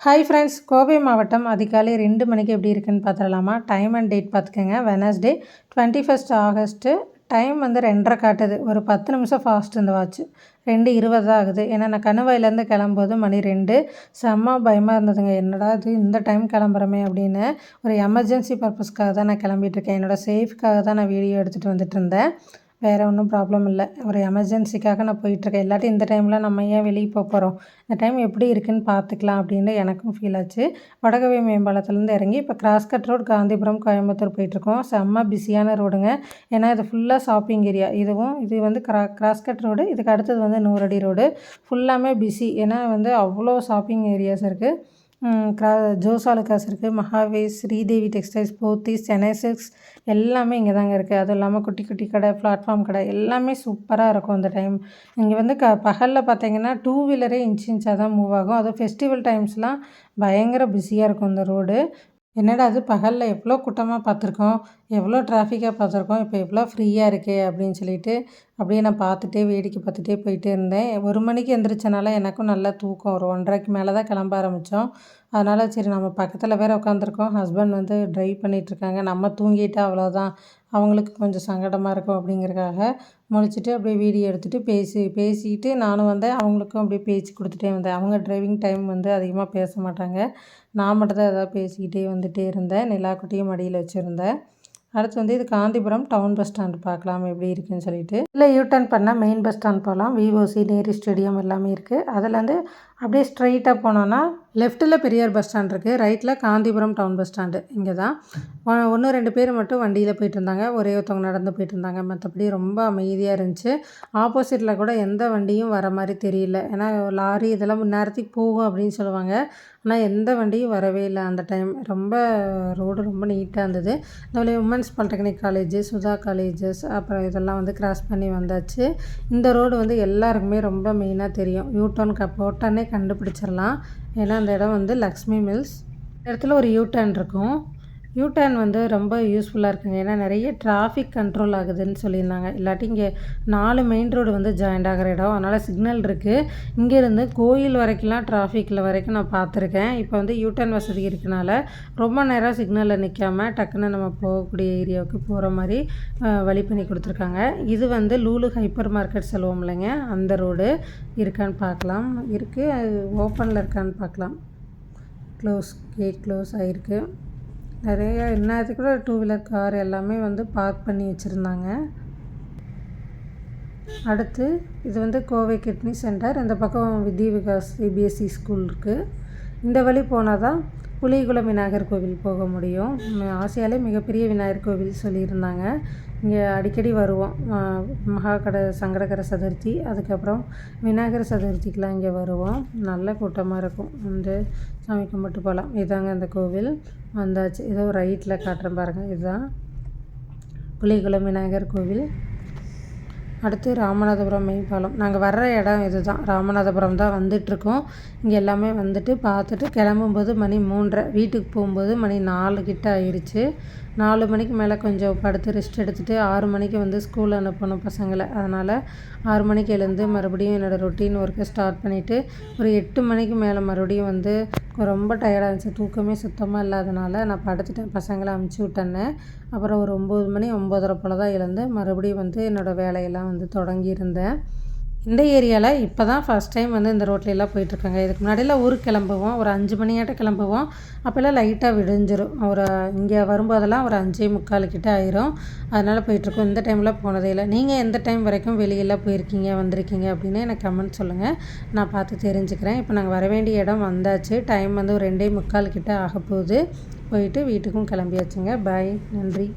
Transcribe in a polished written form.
Hi friends, Kovai மாவட்டம் அதிகாலை 2 மணிக்கு எப்படி இருக்குன்னு பார்த்துடலாமா? டைம் அண்ட் டேட் பார்த்துக்கோங்க. Wednesday 21 August. டைம் வந்து 2:30 காட்டுது. ஒரு 10 நிமிஷம் ஃபாஸ்ட் இந்த வாட்ச். 2:20 தான் ஆகுது. ஏன்னா நான் கணுவாயிலேருந்து கிளம்பும்போது மணி 2. செம்ம பயமாக இருந்ததுங்க. என்னடா இது இந்த டைம் கிளம்புறமே அப்படின்னு. ஒரு எமர்ஜென்சி பர்பஸ்க்காக தான் நான் கிளம்பிட்டுருக்கேன். என்னோடய சேஃப்க்காக தான் நான் வீடியோ எடுத்துகிட்டு வந்துட்டு இருந்தேன். வேறு ஒன்றும் ப்ராப்ளம் இல்லை. ஒரு எமர்ஜென்சிக்காக நான் போயிட்டுருக்கேன். இல்லாட்டி இந்த டைமில் நம்ம ஏன் வெளியே போகிறோம், இந்த டைம் எப்படி இருக்குன்னு பார்த்துக்கலாம் அப்படின்னு எனக்கும் ஃபீல் ஆச்சு. வடகவி மேம்பாலத்துலேருந்து இறங்கி இப்போ கிராஸ்கட் ரோடு காந்திபுரம் கோயம்புத்தூர் போயிட்டுருக்கோம். செம்ம பிஸியான ரோடுங்க. ஏன்னா இது ஃபுல்லாக ஷாப்பிங் ஏரியா. இது வந்து கிராஸ்கட் ரோடு. இதுக்கு அடுத்தது வந்து 100 அடி ரோடு. ஃபுல்லாமே பிஸி. ஏன்னா வந்து அவ்வளோ ஷாப்பிங் ஏரியாஸ் இருக்குது. ஜோஸ் ஆலுக்காஸ் இருக்குது, மகாவேஸ், ஸ்ரீதேவி டெக்ஸ்டைல்ஸ், போத்தீஸ், சென்னை சில்க்ஸ் எல்லாமே இங்கே தாங்க இருக்குது. அதுவும் இல்லாமல் குட்டி குட்டி கடை, பிளாட்ஃபார்ம் கடை எல்லாமே சூப்பராக இருக்கும் அந்த டைம். இங்கே வந்து பகலில் பார்த்தீங்கன்னா 2 வீலரே இன்ச்சாக தான் மூவ் ஆகும். அதுவும் ஃபெஸ்டிவல் டைம்ஸ்லாம் பயங்கர பிஸியாக இருக்கும் இந்த ரோடு. என்னடா அது பகலில் எவ்வளோ கூட்டமாக பார்த்துருக்கோம், எவ்வளோ டிராஃபிக்காக பார்த்துருக்கோம், இப்போ எவ்வளோ ஃப்ரீயாக இருக்கே அப்படின்னு சொல்லிட்டு அப்படியே நான் பார்த்துட்டே வேடிக்கை பார்த்துட்டே போயிட்டே இருந்தேன். 1 மணிக்கு எந்திரிச்சனால எனக்கும் நல்லா தூக்கம். ஒரு 1:30க்கு மேலே தான் கிளம்ப ஆரம்பித்தோம். அதனால் சரி நம்ம பக்கத்தில் வேறு உட்காந்துருக்கோம். ஹஸ்பண்ட் வந்து ட்ரைவ் பண்ணிகிட்ருக்காங்க. நம்ம தூங்கிட்டா அவ்வளோதான், அவங்களுக்கு கொஞ்சம் சங்கடமாக இருக்கும் அப்படிங்கிறதுக்காக முழிச்சிட்டு அப்படியே வீடியோ எடுத்துகிட்டு பேசிக்கிட்டு நானும் வந்தேன். அவங்களுக்கும் அப்படியே பேச்சு கொடுத்துட்டே வந்தேன். அவங்க டிரைவிங் டைம் வந்து அதிகமாக பேச மாட்டாங்க. நான் மட்டும் தான் எதாவது பேசிக்கிட்டே வந்துகிட்டே இருந்தேன். நிலாக்குட்டியும் மடியில் வச்சுருந்தேன். அடுத்து வந்து இது காந்திபுரம் டவுன் பஸ் ஸ்டாண்டு பார்க்கலாம் எப்படி இருக்குதுன்னு சொல்லிட்டு. இல்லை யூடர்ன் பண்ணால் மெயின் பஸ் ஸ்டாண்ட் போகலாம். விஓசி, நேரு ஸ்டேடியம் எல்லாமே இருக்குது. அதுலேருந்து அப்படியே ஸ்ட்ரைட்டாக போனோன்னா லெஃப்ட்டில் பெரியார் பஸ் ஸ்டாண்ட் இருக்குது, ரைட்டில் காந்திபுரம் டவுன் பஸ் ஸ்டாண்டு. இங்கே தான் 1-2 பேர் மட்டும் வண்டியில் போயிட்டு இருந்தாங்க. ஒரே ஒருத்தவங்க நடந்து போயிட்டு இருந்தாங்க. மற்றபடி ரொம்ப அமைதியாக இருந்துச்சு. ஆப்போசிட்டில் கூட எந்த வண்டியும் வர மாதிரி தெரியல. ஏன்னா லாரி இதெல்லாம் முன்னேரத்துக்கு போகும் அப்படின்னு சொல்லுவாங்க. ஆனால் எந்த வண்டியும் வரவே இல்லை அந்த டைம். ரோடு ரொம்ப நீட்டாக இருந்தது. அதுபோல் women's polytechnic college, Sudha colleges அப்புறம் இதெல்லாம் வந்து கிராஸ் பண்ணி வந்தாச்சு. இந்த ரோடு வந்து எல்லாருக்குமே ரொம்ப மெயினாக தெரியும். யூடர்ன் போட்டோன்னே கண்டுபிடிச்சிடலாம். ஏன்னா அந்த இடம் வந்து லக்ஷ்மி மில்ஸ். இந்த இடத்துல ஒரு யூடர்ன் இருக்கும். யூடர்ன் வந்து ரொம்ப யூஸ்ஃபுல்லாக இருக்குங்க. ஏன்னா நிறைய டிராஃபிக் கண்ட்ரோல் ஆகுதுன்னு சொல்லியிருந்தாங்க. இல்லாட்டி இங்கே 4 மெயின் ரோடு வந்து ஜாயிண்ட் ஆகிற இடம். அதனால் சிக்னல் இருக்குது. இங்கேருந்து கோயில் வரைக்கும்லாம் டிராஃபிக்கில் வரைக்கும் நான் பார்த்துருக்கேன். இப்போ வந்து யூடர்ன் வசதி இருக்கனால ரொம்ப நேரம் சிக்னலில் நிற்காமல் டக்குன்னு நம்ம போகக்கூடிய ஏரியாவுக்கு போகிற மாதிரி வழி பண்ணி கொடுத்துருக்காங்க. இது வந்து லூலு ஹைப்பர் மார்க்கெட் சொல்லுவோம் இல்லைங்க, அந்த ரோடு இருக்கான்னு பார்க்கலாம். இருக்குது, அது ஓப்பனில் இருக்கான்னு பார்க்கலாம். க்ளோஸ் ஆகிருக்கு. நிறைய இன்னத்துக்கு கூட 2 வீலர் கார் எல்லாமே வந்து பார்க் பண்ணி வச்சுருந்தாங்க. அடுத்து இது வந்து கோவை கிட்னி சென்டர். இந்த பக்கம் வித்யா விகாஸ் சிபிஎஸ்சி ஸ்கூல் இருக்குது. இந்த வழி போனால் தான் புலிகுளம் விநாயகர் கோவில் போக முடியும். ஆசியாவிலே மிகப்பெரிய விநாயகர் கோவில் சொல்லியிருந்தாங்க. இங்கே அடிக்கடி வருவோம். சங்கடகர சதுர்த்தி, அதுக்கப்புறம் விநாயகர் சதுர்த்திக்கெலாம் இங்கே வருவோம். நல்ல கூட்டமாக இருக்கும். வந்து சாமி கும்பிட்டு போகலாம். இதாங்க அந்த கோவில். வந்தாச்சு. ஏதோ ரைட்டில் காட்டுறேன் பாருங்கள். இதுதான் புலிகுளம் விநாயகர் கோவில். அடுத்து ராமநாதபுரம் மேம்பாலம். நாங்கள் வர்ற இடம் இது தான், ராமநாதபுரம் தான் வந்துட்டுருக்கோம். இங்கே எல்லாமே வந்துட்டு பார்த்துட்டு கிளம்பும்போது மணி 3:30, வீட்டுக்கு போகும்போது மணி 4 கிட்ட ஆயிடுச்சு. 4 மணிக்கு மேலே கொஞ்சம் படுத்து ரெஸ்ட் எடுத்துகிட்டு 6 மணிக்கு வந்து ஸ்கூல் அனுப்பணும் பசங்களை. அதனால் 6 மணிக்கு எழுந்து மறுபடியும் என்னோடய ரொட்டீன் ஒர்க்கை ஸ்டார்ட் பண்ணிவிட்டு ஒரு 8 மணிக்கு மேலே மறுபடியும் வந்து ரொம்ப டயர்டாக இருந்துச்சு. தூக்கமே சுத்தமாக இல்லாதனால நான் படுத்துட்டேன். பசங்களை அமுச்சு விட்டேன்னு. அப்புறம் ஒரு 9 மணி 9:30 போல் தான் எழுந்து மறுபடியும் வந்து என்னோடய வேலையெல்லாம் வந்து தொடங்கியிருந்தேன். இந்த ஏரியாவில் இப்போ தான் ஃபஸ்ட் டைம் வந்து இந்த ரோட்லெலாம் போயிட்டுருக்காங்க. இதுக்கு முன்னாடியெல்லாம் ஊருக்கு கிளம்புவோம். ஒரு 5 மணியாட்ட கிளம்புவோம். அப்போல்லாம் லைட்டாக விடிஞ்சிரும். இங்கே வரும்போதெல்லாம் ஒரு 5:45 கிட்ட ஆயிரும். அதனால் போயிட்டுருக்கோம். இந்த டைமில் போனதே இல்லை. நீங்கள் எந்த டைம் வரைக்கும் வெளியெல்லாம் போயிருக்கீங்க, வந்திருக்கீங்க அப்படின்னு எனக்கு கமெண்ட் சொல்லுங்கள். நான் பார்த்து தெரிஞ்சுக்கிறேன். இப்போ நாங்கள் வர வேண்டிய இடம் வந்தாச்சு. டைம் வந்து ஒரு 2:45 கிட்ட ஆகப்போகுது. போயிட்டு வீட்டுக்கும் கிளம்பியாச்சுங்க. பாய், நன்றி.